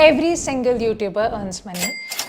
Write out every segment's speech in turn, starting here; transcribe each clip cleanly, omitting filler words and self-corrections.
Every single YouTuber earns money,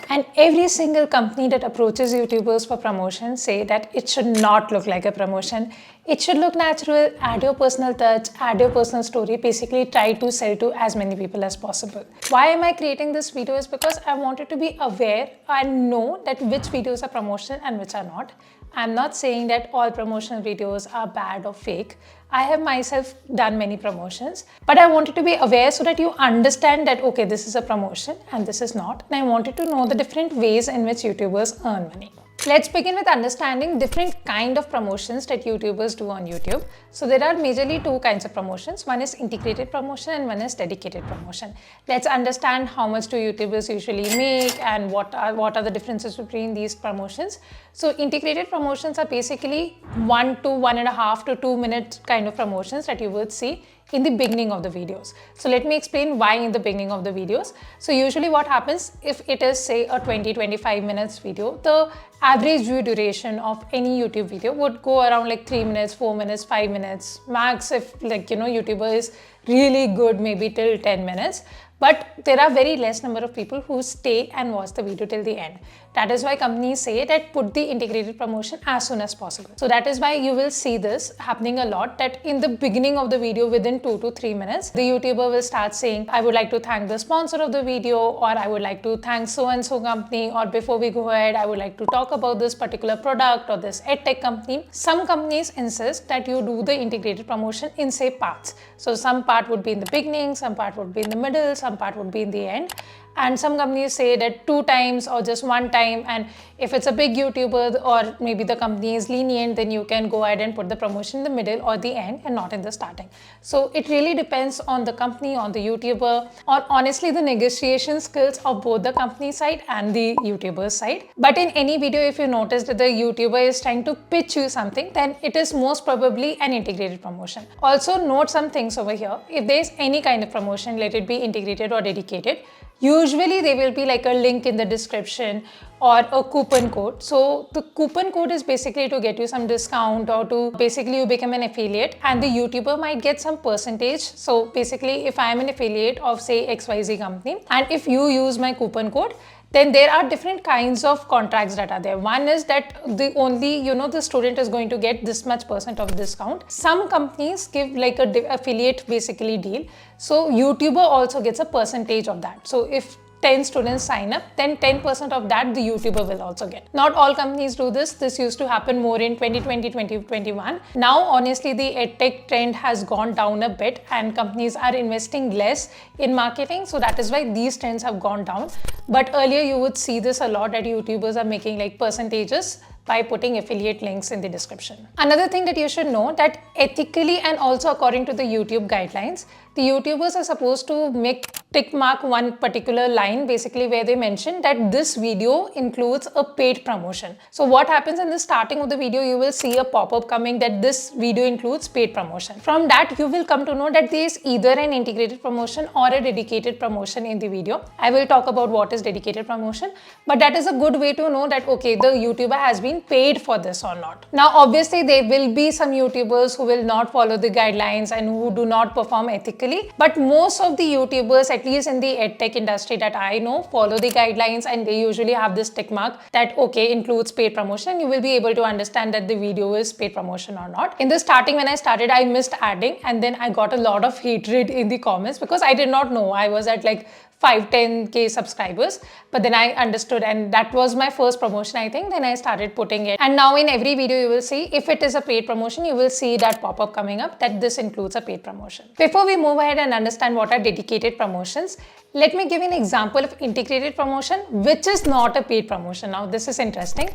and every single company that approaches YouTubers for promotion say that it should not look like a promotion. It should look natural, add your personal touch, add your personal story, basically try to sell to as many people as possible. Why am I creating this video is because I wanted to be aware and know that which videos are promotional and which are not. I'm not saying that all promotional videos are bad or fake. I have myself done many promotions, but I wanted to be aware so that you understand that, okay, this is a promotion and this is not. And I wanted to know the different ways in which YouTubers earn money. Let's begin with understanding different kind of promotions that YouTubers do on YouTube. So there are majorly two kinds of promotions. One is integrated promotion and one is dedicated promotion. Let's understand how much do YouTubers usually make and what are the differences between these promotions. So integrated promotions are basically 1 to 1.5 to 2 minute kind of promotions that you would see in the beginning of the videos. So let me explain why in the beginning of the videos. So usually what happens if it is say a 20-25 minutes video, the average view duration of any YouTube video would go around like 3 minutes, 4 minutes, 5 minutes, max if YouTuber is really good, maybe till 10 minutes. But there are very less number of people who stay and watch the video till the end. That is why companies say that put the integrated promotion as soon as possible. So that is why you will see this happening a lot, that in the beginning of the video within 2 to 3 minutes, the YouTuber will start saying, I would like to thank the sponsor of the video, or I would like to thank so and so company, or before we go ahead, I would like to talk about this particular product or this edtech company. Some companies insist that you do the integrated promotion in say parts. So some part would be in the beginning, some part would be in the middle, some part would be in the end. And some companies say that 2 times or just 1 time, and if it's a big YouTuber or maybe the company is lenient, then you can go ahead and put the promotion in the middle or the end and not in the starting. So it really depends on the company, on the YouTuber, or honestly the negotiation skills of both the company side and the YouTuber side. But in any video, if you notice that the YouTuber is trying to pitch you something, then it is most probably an integrated promotion. Also note some things over here. If there's any kind of promotion, let it be integrated or dedicated, usually there will be like a link in the description or a coupon code. So the coupon code is basically to get you some discount or to basically you become an affiliate, and the YouTuber might get some percentage. So basically if I am an affiliate of say XYZ company and if you use my coupon code, then there are different kinds of contracts that are there. One is that the only, the student is going to get this much % of discount. Some companies give like a affiliate basically deal. So YouTuber also gets a percentage of that. So if 10 students sign up, then 10% of that the YouTuber will also get. Not all companies do this. This used to happen more in 2020, 2021. Now, honestly, the edtech trend has gone down a bit and companies are investing less in marketing. So that is why these trends have gone down. But earlier you would see this a lot, that YouTubers are making like percentages by putting affiliate links in the description. Another thing that you should know, that ethically and also according to the YouTube guidelines, the YouTubers are supposed to tick mark one particular line basically where they mention that this video includes a paid promotion. So what happens in the starting of the video, you will see a pop-up coming that this video includes paid promotion. From that you will come to know that there is either an integrated promotion or a dedicated promotion in the video. I will talk about what is dedicated promotion, but that is a good way to know that okay, the YouTuber has been paid for this or not. Now obviously there will be some YouTubers who will not follow the guidelines and who do not perform ethically, but most of the YouTubers, at least in the edtech industry that I know, follow the guidelines and they usually have this tick mark that okay, includes paid promotion. You will be able to understand that the video is paid promotion or not. In the starting when I started, I missed adding and then I got a lot of hatred in the comments because I did not know. I was at like 5-10K subscribers, but then I understood and that was my first promotion, I think. Then I started putting it, and now in every video you will see if it is a paid promotion, you will see that pop-up coming up that this includes a paid promotion. Before we move ahead and understand what are dedicated promotions, let me give you an example of integrated promotion which is not a paid promotion. Now this is interesting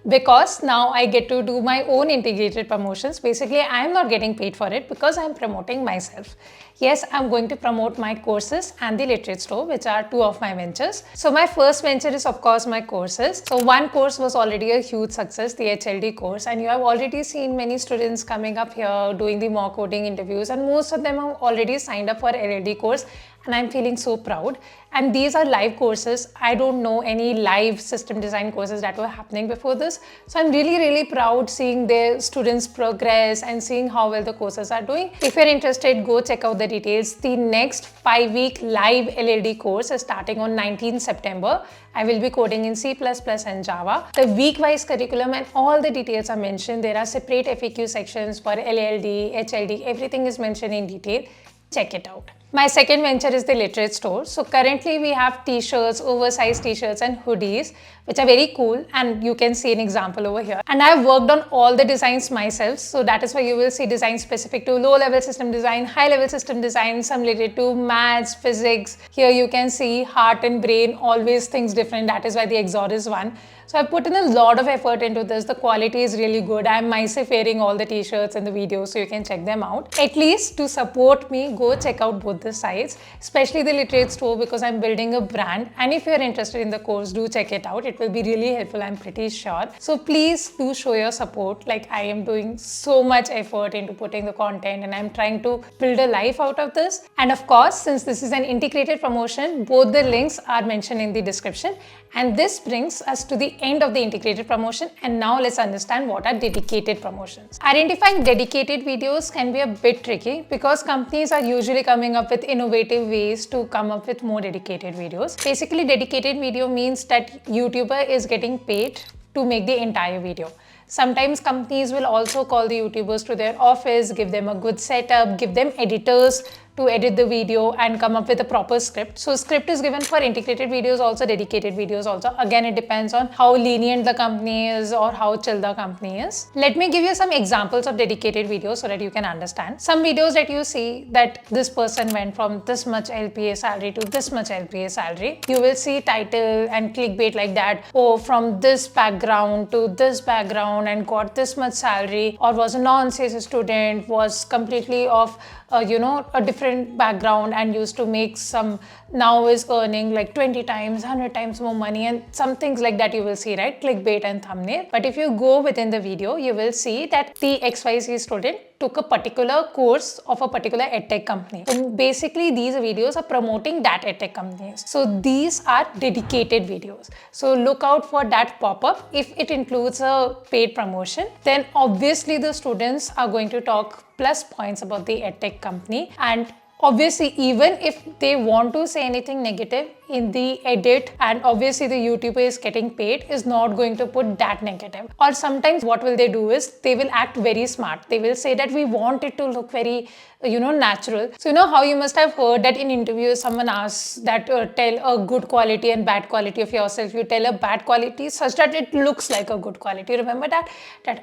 because now I get to do my own integrated promotions. Basically I am not getting paid for it because I am promoting myself. Yes, I'm going to promote my courses and the Literate Store, which are 2 of my ventures. So my first venture is of course my courses. So one course was already a huge success, the HLD course, and you have already seen many students coming up here doing the mock coding interviews, and most of them have already signed up for LLD course and I'm feeling so proud. And these are live courses. I don't know any live system design courses that were happening before this. So I'm really proud seeing their students progress and seeing how well the courses are doing. If you're interested, go check out the details. The next 5-week live LLD course is starting on 19th September. I will be coding in C++ and Java. The week-wise curriculum and all the details are mentioned. There are separate FAQ sections for LLD, HLD, everything is mentioned in detail. Check it out. My second venture is the Literate Store. So currently we have t-shirts, oversized t-shirts and hoodies, which are very cool, and you can see an example over here. And I've worked on all the designs myself, so that is why you will see designs specific to low-level system design, high-level system design, some related to maths, physics. Here you can see heart and brain, always things different. That is why the 𝐤𝐤 is one. So I've put in a lot of effort into this. The quality is really good. I'm myself wearing all the t-shirts in the video, so you can check them out. At least to support me, go check out both the sites, especially the Literate Store, because I'm building a brand. And if you're interested in the course, do check it out. It will be really helpful, I'm pretty sure. So please do show your support. Like, I am doing so much effort into putting the content, and I'm trying to build a life out of this. And of course, since this is an integrated promotion, both the links are mentioned in the description. And this brings us to the end of the integrated promotion, and now let's understand what are dedicated promotions. Identifying dedicated videos can be a bit tricky because companies are usually coming up with innovative ways to come up with more dedicated videos. Basically, dedicated video means that YouTuber is getting paid to make the entire video. Sometimes companies will also call the YouTubers to their office, give them a good setup, give them editors to edit the video and come up with a proper script. So script is given for integrated videos also, dedicated videos also. Again, it depends on how lenient the company is or how chill the company is. Let me give you some examples of dedicated videos so that you can understand. Some videos that you see that this person went from this much LPA salary to this much LPA salary. You will see title and clickbait like that. Oh, from this background to this background and got this much salary, or was a non-CS student, was completely of a different background and used to make some, now is earning like 20 times, 100 times more money, and some things like that you will see, right? Clickbait and thumbnail. But if you go within the video, you will see that the XYZ student took a particular course of a particular edtech company. So basically, these videos are promoting that edtech companies. So these are dedicated videos. So look out for that pop-up. If it includes a paid promotion, then obviously the students are going to talk plus points about the edtech company. And obviously, even if they want to say anything negative in the edit, and obviously the YouTuber is getting paid, is not going to put that negative. Or sometimes what will they do is they will act very smart. They will say that we want it to look very natural. So how you must have heard that in interviews someone asks that tell a good quality and bad quality of yourself. You tell a bad quality such that it looks like a good quality. Remember that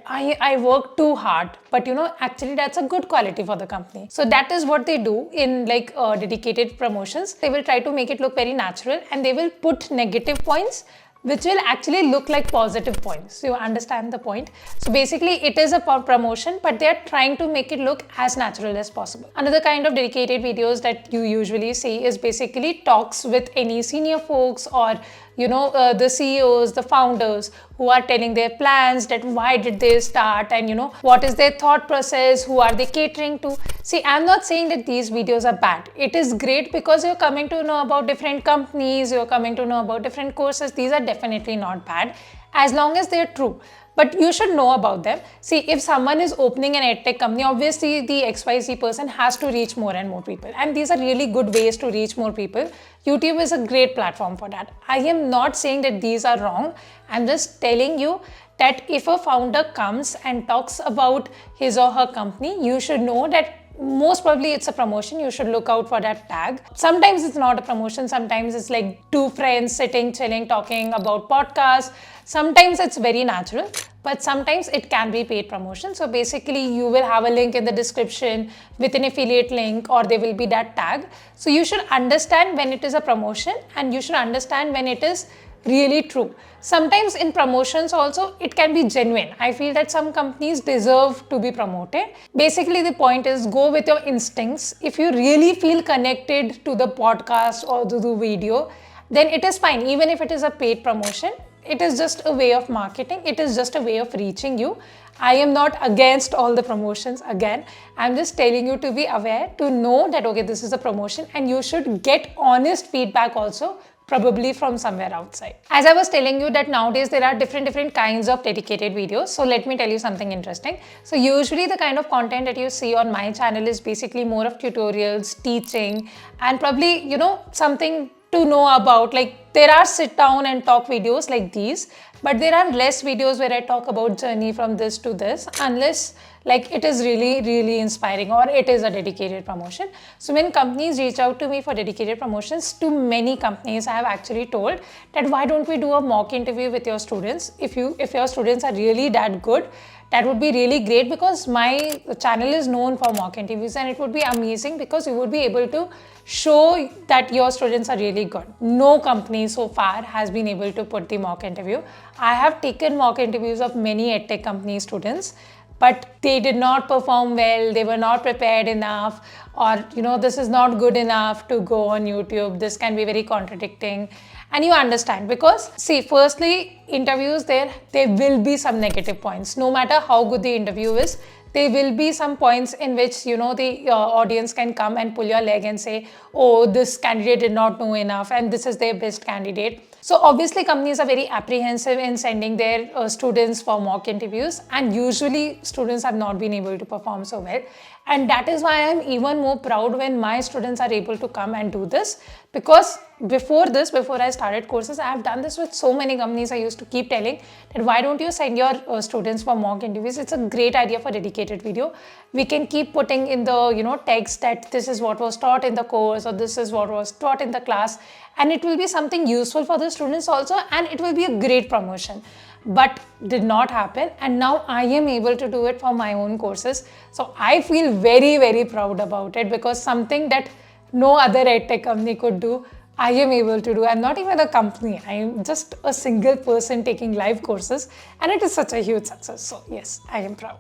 I work too hard, but actually that's a good quality for the company. So that is what they do in dedicated promotions. They will try to make it look very natural, and they will put negative points which will actually look like positive points. So you understand the point. So basically it is a promotion, but they are trying to make it look as natural as possible. Another kind of dedicated videos that you usually see is basically talks with any senior folks or the CEOs, the founders, who are telling their plans, that why did they start, and what is their thought process, who are they catering to. See, I'm not saying that these videos are bad. It is great because you're coming to know about different companies, you're coming to know about different courses. These are definitely not bad as long as they're true. But you should know about them. See, if someone is opening an edtech company, obviously the XYZ person has to reach more and more people. And these are really good ways to reach more people. YouTube is a great platform for that. I am not saying that these are wrong. I'm just telling you that if a founder comes and talks about his or her company, you should know that most probably it's a promotion. You should look out for that tag. Sometimes it's not a promotion. Sometimes it's like two friends sitting, chilling, talking about podcasts. Sometimes it's very natural, but sometimes it can be paid promotion. So basically you will have a link in the description with an affiliate link, or there will be that tag. So you should understand when it is a promotion, and you should understand when it is really true. Sometimes in promotions also it can be genuine. I feel that some companies deserve to be promoted. Basically the point is, go with your instincts. If you really feel connected to the podcast or to the video, then it is fine. Even if it is a paid promotion, it is just a way of marketing. It is just a way of reaching you. I am not against all the promotions again. I'm just telling you to be aware, to know that, okay, this is a promotion and you should get honest feedback also, probably from somewhere outside. As I was telling you that nowadays there are different kinds of dedicated videos. So let me tell you something interesting. So usually the kind of content that you see on my channel is basically more of tutorials, teaching, and probably, you know, something to know about. Like there are sit down and talk videos like these, but there are less videos where I talk about journey from this to this, unless like it is really inspiring or it is a dedicated promotion. So when companies reach out to me for dedicated promotions, to many companies I have actually told that why don't we do a mock interview with your students? If your students are really that good, that would be really great, because my channel is known for mock interviews, and it would be amazing because you would be able to show that your students are really good. No company so far has been able to put the mock interview. I have taken mock interviews of many edtech company students, but they did not perform well, they were not prepared enough, or you know, this is not good enough to go on YouTube, this can be very contradicting. And you understand, because see, firstly, interviews, there will be some negative points. No matter how good the interview is, there will be some points in which, you know, the audience can come and pull your leg and say, oh, this candidate did not know enough and this is their best candidate. So obviously companies are very apprehensive in sending their students for mock interviews, and usually students have not been able to perform so well. And that is why I'm even more proud when my students are able to come and do this, because before I started courses, I have done this with so many companies. I used to keep telling that why don't you send your students for mock interviews? It's a great idea for dedicated video. We can keep putting in the, you know, text that this is what was taught in the course or this is what was taught in the class, and it will be something useful for the students also, and it will be a great promotion. But did not happen, and now I am able to do it for my own courses. So I feel very proud about it, because something that no other edtech company could do, I am able to do. I'm not even a company, I am just a single person taking live courses, and it is such a huge success. So yes, I am proud.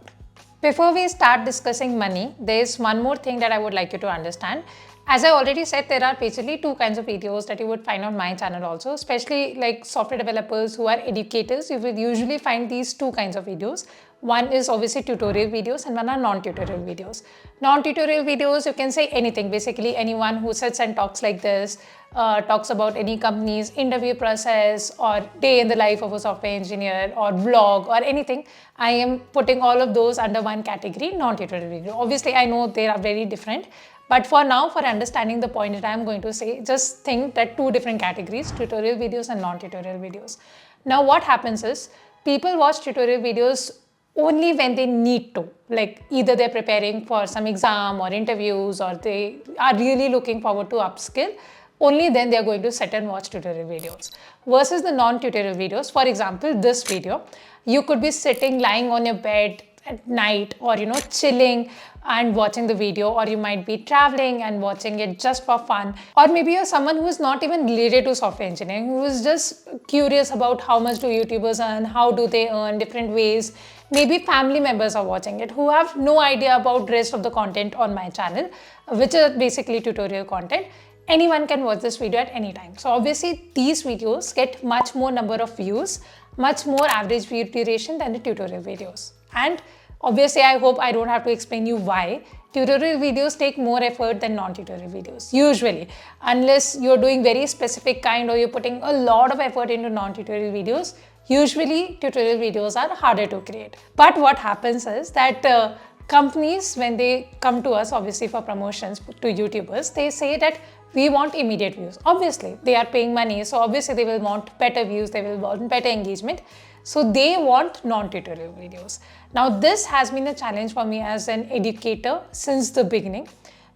Before we start discussing money, there is one more thing that I would like you to understand. As I already said, there are basically two kinds of videos that you would find on my channel also, especially like software developers who are educators. You will usually find these two kinds of videos. One is obviously tutorial videos and one are non-tutorial videos. Non-tutorial videos, you can say anything, basically anyone who sits and talks like this, talks about any company's interview process or day in the life of a software engineer or vlog or anything. I am putting all of those under one category, non-tutorial video. Obviously, I know they are very different. But for now, for understanding the point that I am going to say, just think that two different categories, tutorial videos and non-tutorial videos. Now what happens is, people watch tutorial videos only when they need to, like either they're preparing for some exam or interviews, or they are really looking forward to upskill. Only then they're going to sit and watch tutorial videos. Versus the non-tutorial videos, for example, this video, you could be sitting, lying on your bed at night, or you know, chilling and watching the video, or you might be traveling and watching it just for fun. Or maybe you're someone who is not even related to software engineering, who is just curious about how much do YouTubers earn, how do they earn, different ways. Maybe family members are watching it who have no idea about the rest of the content on my channel, which is basically tutorial content. Anyone can watch this video at any time. So obviously these videos get much more number of views, much more average view duration than the tutorial videos. And obviously, I hope I don't have to explain you why. Tutorial videos take more effort than non-tutorial videos, usually. Unless you're doing very specific kind, or you're putting a lot of effort into non-tutorial videos, usually tutorial videos are harder to create. But what happens is that companies, when they come to us, obviously for promotions to YouTubers, they say that we want immediate views. Obviously, they are paying money, so obviously they will want better views, they will want better engagement. So they want non-tutorial videos. Now this has been a challenge for me as an educator since the beginning,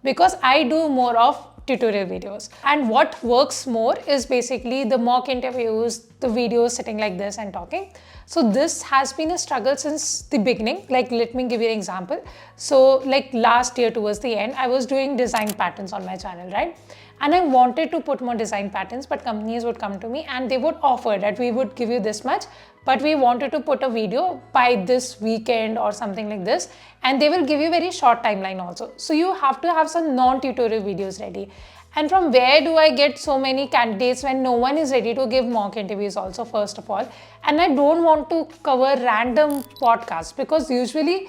because I do more of tutorial videos. And what works more is basically the mock interviews, the videos sitting like this and talking. So this has been a struggle since the beginning. Like, let me give you an example. So like last year towards the end, I was doing design patterns on my channel, right? And I wanted to put more design patterns, but companies would come to me and they would offer that we would give you this much, but we wanted to put a video by this weekend or something like this, and they will give you very short timeline also. So you have to have some non-tutorial videos ready. And from where do I get so many candidates when no one is ready to give mock interviews also, first of all. And I don't want to cover random podcasts because usually,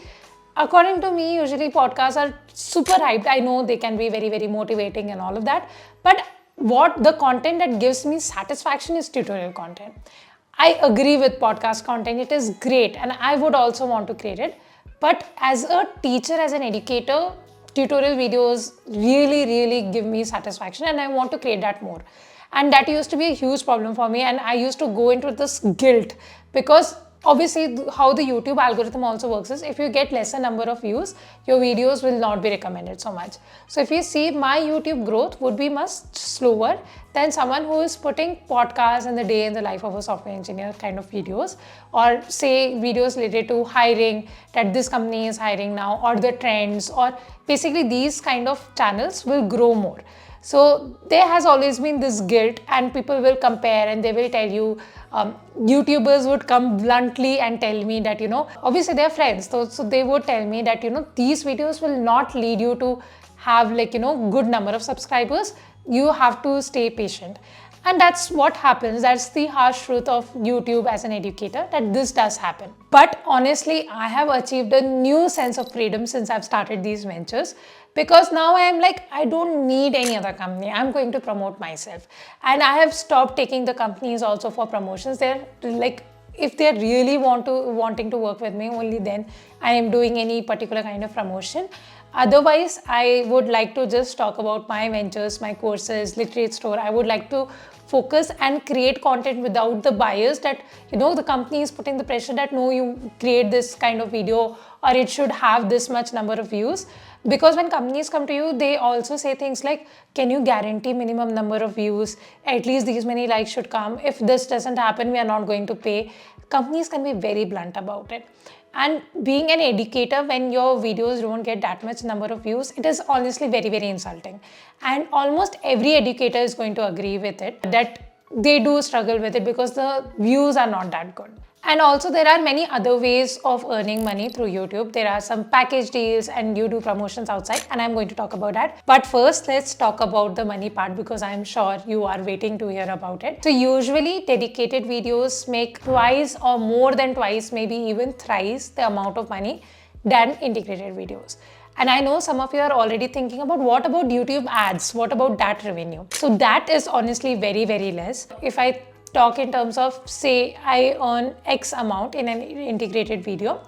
according to me, usually podcasts are super hyped. I know they can be very, very motivating and all of that. But what the content that gives me satisfaction is tutorial content. I agree with podcast content. It is great and I would also want to create it. But as a teacher, as an educator, tutorial videos really give me satisfaction and I want to create that more. And that used to be a huge problem for me and I used to go into this guilt because obviously how the YouTube algorithm also works is if you get lesser number of views, your videos will not be recommended so much. So if you see, my YouTube growth would be much slower than someone who is putting podcasts and the day in the life of a software engineer kind of videos, or say videos related to hiring, that this company is hiring now, or the trends, or basically these kind of channels will grow more. So there has always been this guilt and people will compare and they will tell you, YouTubers would come bluntly and tell me that, obviously they're friends. So they would tell me that, these videos will not lead you to have good number of subscribers. You have to stay patient. And that's what happens. That's the harsh truth of YouTube as an educator, that this does happen. But honestly, I have achieved a new sense of freedom since I've started these ventures, because now I am like, I don't need any other company. I'm going to promote myself. And I have stopped taking the companies also for promotions. They're like, if they're really wanting to work with me, only then I am doing any particular kind of promotion. Otherwise, I would like to just talk about my ventures, my courses, Literate Store. I would like to focus and create content without the bias that, the company is putting the pressure that no, you create this kind of video or it should have this much number of views. Because when companies come to you, they also say things like, can you guarantee minimum number of views? At least these many likes should come. If this doesn't happen, we are not going to pay. Companies can be very blunt about it. And being an educator, when your videos don't get that much number of views, it is honestly very insulting. And almost every educator is going to agree with it, that they do struggle with it because the views are not that good. And also there are many other ways of earning money through YouTube. There are some package deals and you do promotions outside, and I'm going to talk about that. But first, let's talk about the money part because I'm sure you are waiting to hear about it. So usually dedicated videos make twice or more than twice, maybe even thrice the amount of money than integrated videos. And I know some of you are already thinking about, what about YouTube ads? What about that revenue? So that is honestly very less. If I talk in terms of, say, I earn X amount in an integrated video,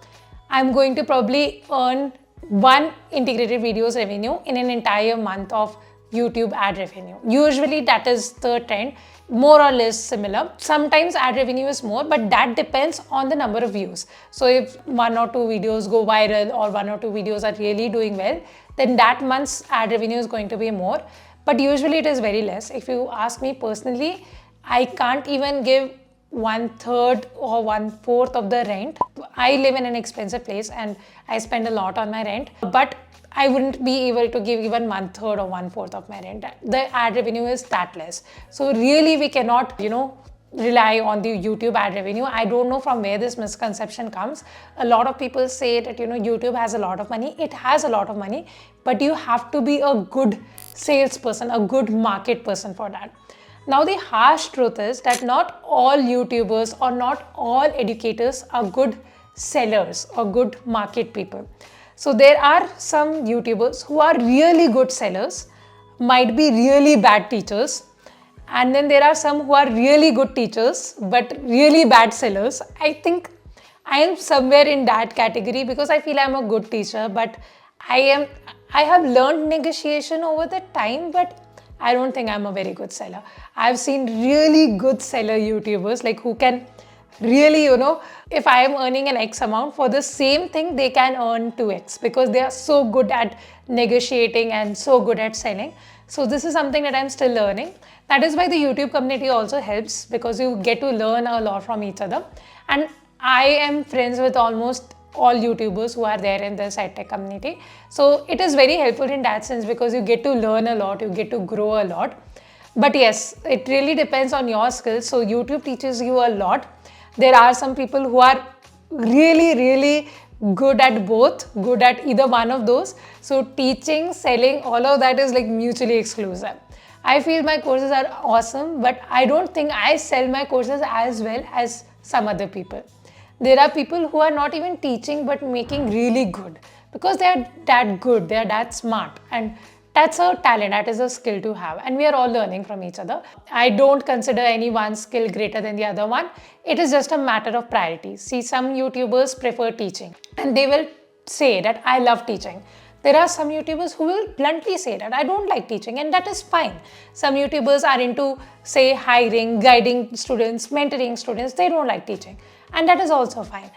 I'm going to probably earn one integrated videos revenue in an entire month of YouTube ad revenue. Usually that is the trend, more or less similar. Sometimes ad revenue is more, but that depends on the number of views. So if 1 or 2 videos go viral or 1 or 2 videos are really doing well, then that month's ad revenue is going to be more. But usually it is very less. If you ask me personally, I can't even give 1/3 or 1/4 of the rent. I live in an expensive place and I spend a lot on my rent, but I wouldn't be able to give even 1/3 or 1/4 of my rent. The ad revenue is that less. So really we cannot, rely on the YouTube ad revenue. I don't know from where this misconception comes. A lot of people say that, YouTube has a lot of money. It has a lot of money, but you have to be a good salesperson, a good market person for that. Now, the harsh truth is that not all YouTubers or not all educators are good sellers or good market people. So there are some YouTubers who are really good sellers, might be really bad teachers, and then there are some who are really good teachers but really bad sellers. I think I am somewhere in that category because I feel I'm a good teacher, but I have learned negotiation over the time, but I don't think I'm a very good seller. I've seen really good seller YouTubers like who can really, if I am earning an X amount for the same thing, they can earn 2X because they are so good at negotiating and so good at selling. So this is something that I'm still learning. That is why the YouTube community also helps, because you get to learn a lot from each other. And I am friends with almost all YouTubers who are there in the SciTech community. So it is very helpful in that sense because you get to learn a lot, you get to grow a lot. But yes, it really depends on your skills. So YouTube teaches you a lot. There are some people who are really good at both, good at either one of those. So teaching, selling, all of that is like mutually exclusive. I feel my courses are awesome, but I don't think I sell my courses as well as some other people. There are people who are not even teaching but making really good because they are that good, they are that smart, and that's a talent, that is a skill to have, and we are all learning from each other. I don't consider any one skill greater than the other one. It is just a matter of priorities. See, some YouTubers prefer teaching and they will say that I love teaching. There are some YouTubers who will bluntly say that I don't like teaching, and that is fine. Some YouTubers are into, say, hiring, guiding students, mentoring students. They don't like teaching, and that is also fine.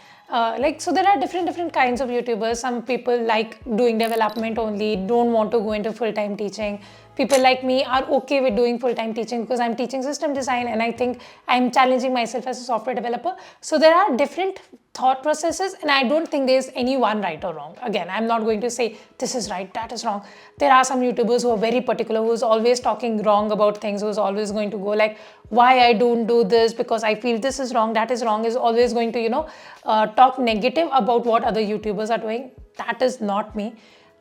So there are different kinds of YouTubers. Some people like doing development only, don't want to go into full-time teaching. People like me are okay with doing full-time teaching because I'm teaching system design and I think I'm challenging myself as a software developer. So there are different thought processes, and I don't think there's any one right or wrong. Again, I'm not going to say this is right, that is wrong. There are some YouTubers who are very particular, who's always talking wrong about things, who's always going to go like, why I don't do this because I feel this is wrong, that is wrong, is always going to, talk negative about what other YouTubers are doing. That is not me.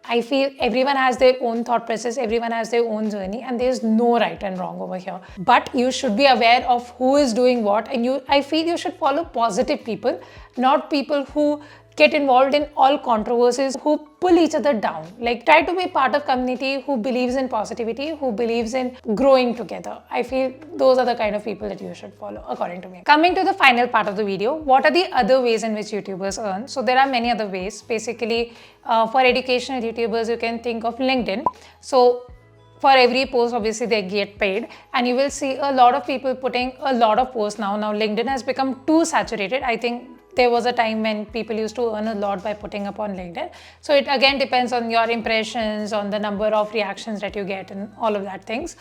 I feel everyone has their own thought process, everyone has their own journey, and there's no right and wrong over here. But you should be aware of who is doing what, and I feel you should follow positive people, not people who get involved in all controversies, who pull each other down. Like, try to be part of community who believes in positivity, who believes in growing together. I feel those are the kind of people that you should follow, according to me. Coming to the final part of the video, what are the other ways in which YouTubers earn? So there are many other ways. Basically, for educational YouTubers, you can think of LinkedIn. So for every post, obviously, they get paid, and you will see a lot of people putting a lot of posts now. Now, LinkedIn has become too saturated. I think there was a time when people used to earn a lot by putting up on LinkedIn. So it again depends on your impressions, on the number of reactions that you get, and all of that things.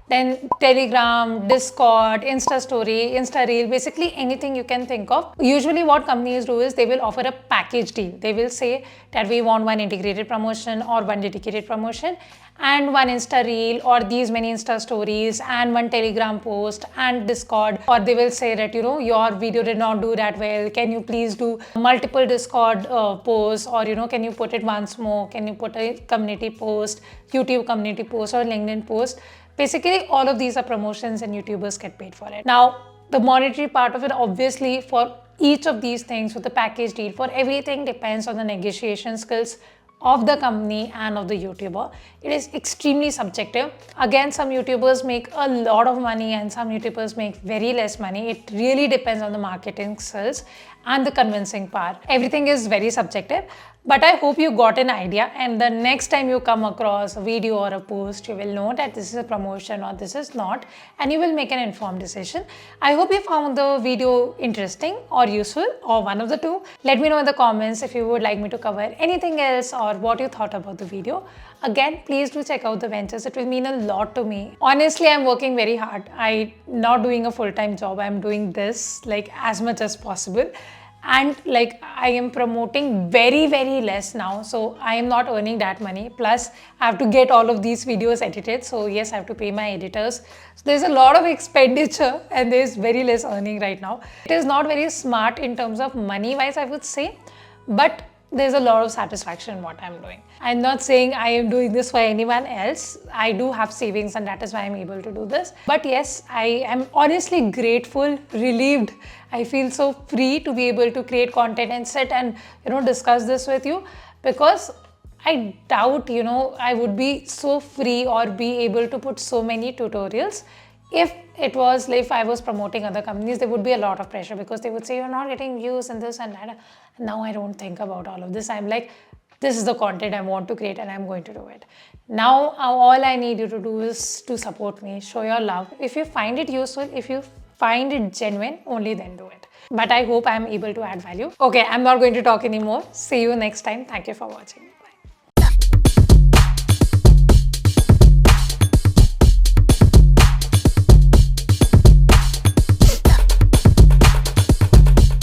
Then Telegram, Discord, Insta Story, Insta Reel, basically anything you can think of. Usually what companies do is they will offer a package deal. They will say that we want one integrated promotion or one dedicated promotion and one Insta Reel or these many Insta Stories and one Telegram post and Discord. Or they will say that, your video did not do that well. Can you please do multiple Discord posts, or, can you put it once more? Can you put a community post, YouTube community post or LinkedIn post? Basically, all of these are promotions and YouTubers get paid for it. Now, the monetary part of it, obviously, for each of these things, with the package deal, for everything depends on the negotiation skills of the company and of the YouTuber. It is extremely subjective. Again, some YouTubers make a lot of money and some YouTubers make very less money. It really depends on the marketing skills and the convincing part. Everything is very subjective. But I hope you got an idea, and the next time you come across a video or a post, you will know that this is a promotion or this is not, and you will make an informed decision. I hope you found the video interesting or useful, or one of the two. Let me know in the comments if you would like me to cover anything else or what you thought about the video. Again, please do check out the ventures. It will mean a lot to me. Honestly, I'm working very hard. I'm not doing a full-time job. I'm doing this like as much as possible. And like, I am promoting very less now, so I am not earning that money. Plus, I have to get all of these videos edited. So yes, I have to pay my editors. So there's a lot of expenditure and there's very less earning right now. It is not very smart in terms of money wise, I would say, but there's a lot of satisfaction in what I'm doing. I'm not saying I am doing this for anyone else. I do have savings and that is why I'm able to do this. But yes, I am honestly grateful, relieved. I feel so free to be able to create content and sit and, discuss this with you, because I doubt, I would be so free or be able to put so many tutorials. If it was like, if I was promoting other companies, there would be a lot of pressure because they would say you're not getting views and this and that. Now I don't think about all of this. I'm like, this is the content I want to create and I'm going to do it. Now all I need you to do is to support me, show your love. If you find it useful, if you find it genuine, only then do it. But I hope I'm able to add value. Okay, I'm not going to talk anymore. See you next time. Thank you for watching.